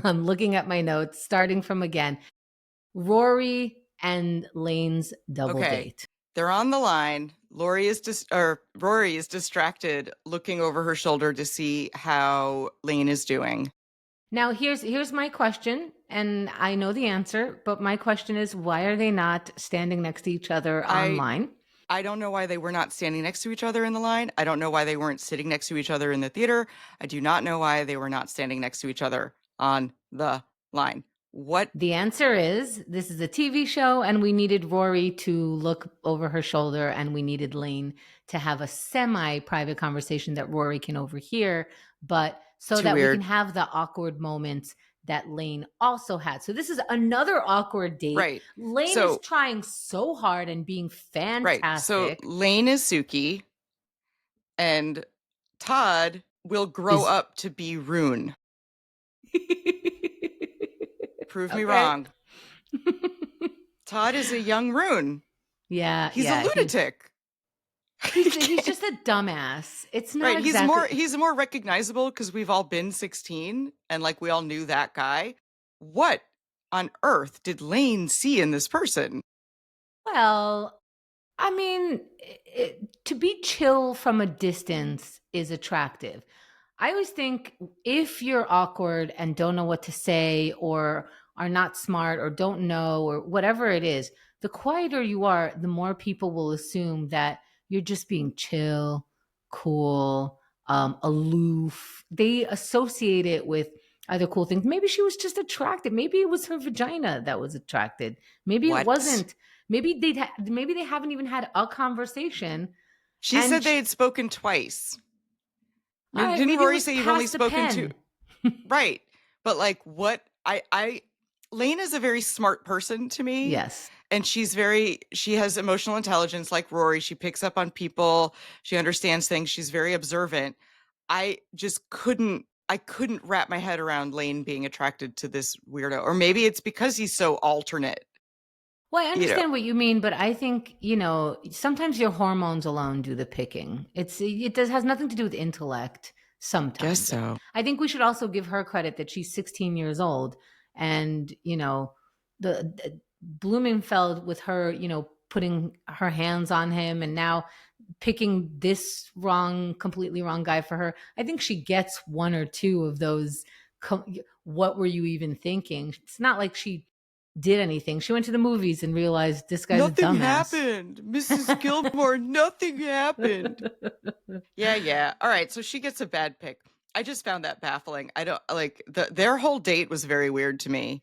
I'm looking at my notes, starting from again. Rory and Lane's double Okay. date. They're on the line. Rory is distracted looking over her shoulder to see how Lane is doing. Now here's my question, and I know the answer, but my question is, why are they not standing next to each other I online? I don't know why they were not standing next to each other in the line. I don't know why they weren't sitting next to each other in the theater. I do not know why they were not standing next to each other on the line. What? The answer is this is a TV show, and we needed Rory to look over her shoulder, and we needed Lane to have a semi private conversation that Rory can overhear, but so Too that we can weird. have the awkward moments that Lane also had. So this is another awkward date. Right. Lane is So, trying so hard and being right. So fantastic. Lane is Suki and Todd will grow Is up to be Rune. Prove me okay. wrong. Todd is a young Rune. Yeah, He's a yeah, lunatic. he's just a dumbass. It's not Right. exactly. He's more recognizable because we've all been 16 and like we all knew that guy. What on earth did Lane see in this person? Well, I mean, to be chill from a distance is attractive. I always think if you're awkward and don't know what to say or are not smart or don't know or whatever it is, the quieter you are, the more people will assume that you're just being chill, cool, aloof. They associate it with other cool things. Maybe she was just attracted. Maybe it was her vagina that was attracted. Maybe it What? wasn't. Maybe they haven't even had a conversation. She And said they had spoken twice. all right, Didn't maybe it Rory was say you've only past the spoken to pen. right? But like what I Lane is a very smart person to me. Yes. And she has emotional intelligence like Rory. She picks up on people. She understands things. She's very observant. I couldn't wrap my head around Lane being attracted to this weirdo. Or maybe it's because he's so alternate, Well, I you know. understand what you mean, but I think, sometimes your hormones alone do the picking. It does has nothing to do with intellect Guess sometimes. so. I think we should also give her credit that she's 16 years old and, the Blumenfeld with her, putting her hands on him and now picking this completely wrong guy for her. I think she gets one or two of those. What were you even thinking? It's not like she did anything. She went to the movies and realized this guy's a Nothing dumbass. happened. Mrs. Gilmore, nothing happened. Yeah, yeah. All right, so she gets a bad pick. I just found that baffling. I don't like their whole date was very weird to me.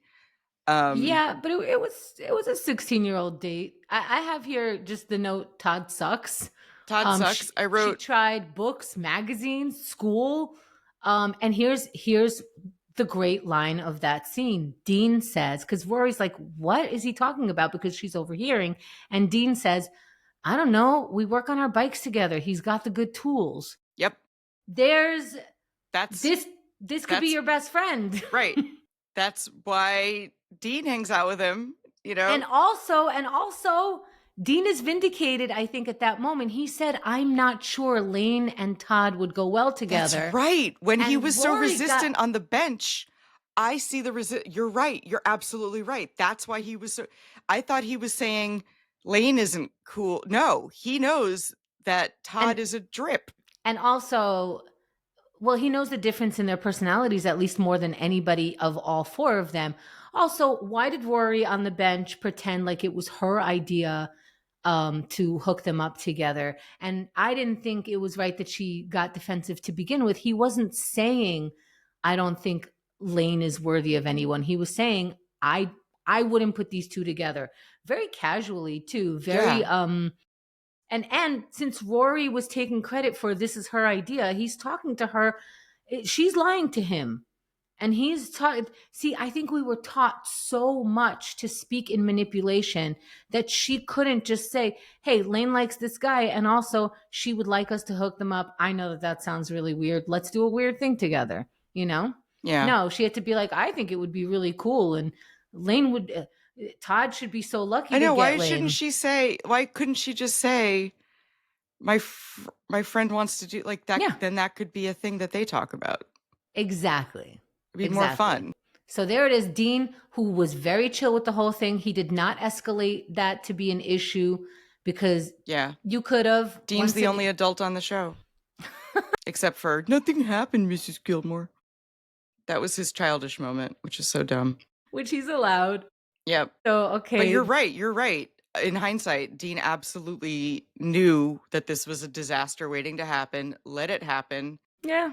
Yeah, but it was a 16-year-old date. I have here just the note Todd sucks. Todd sucks. I She wrote tried books, magazines, school. And here's the great line of that scene. Dean says, because Rory's like, what is he talking about? Because she's overhearing. And Dean says, I don't know. We work on our bikes together. He's got the good tools. yep. There's That's this could be that's your best friend. right. That's why Dean hangs out with him, you and know? also and also Dean is vindicated, I think, at that moment. He said, I'm not sure Lane and Todd would go well That's together. right. When he And was so Rory got resistant on the bench, I see the you're right. You're absolutely right. That's why he was so I thought he was saying Lane isn't cool. No, he knows that and Todd is a drip. and also, well, he knows the difference in their personalities at least more than anybody of all four of them. Also, why did Rory on the bench pretend like it was her idea to hook them up together? And I didn't think it was right that she got defensive to begin with. He wasn't saying, I don't think Lane is worthy of anyone. He was saying, I wouldn't put these two together. Very casually, too. Very Yeah. and since Rory was taking credit for this is her idea, he's talking to her. She's lying to him. And he's taught. See, I think we were taught so much to speak in manipulation that she couldn't just say, hey, Lane likes this guy. And also, she would like us to hook them up. I know that that sounds really weird. Let's do a weird thing together, you know? Yeah. No, she had to be like, I think it would be really cool. And Lane would, Todd should be so lucky I to know. get Lane. Why couldn't she just say my friend wants to do like that? Yeah, Then that could be a thing that they talk about. exactly. It'd be more Exactly. fun. So there it is. Dean, who was very chill with the whole thing, he did not escalate that to be an issue because Yeah. you could have Dean's once the again, only adult on the show. Except for nothing happened, Mrs. Gilmore. That was his childish moment, which is so dumb. which he's allowed. Yep. So But okay, you're right. You're right. In hindsight, Dean absolutely knew that this was a disaster waiting to happen, let it happen, yeah.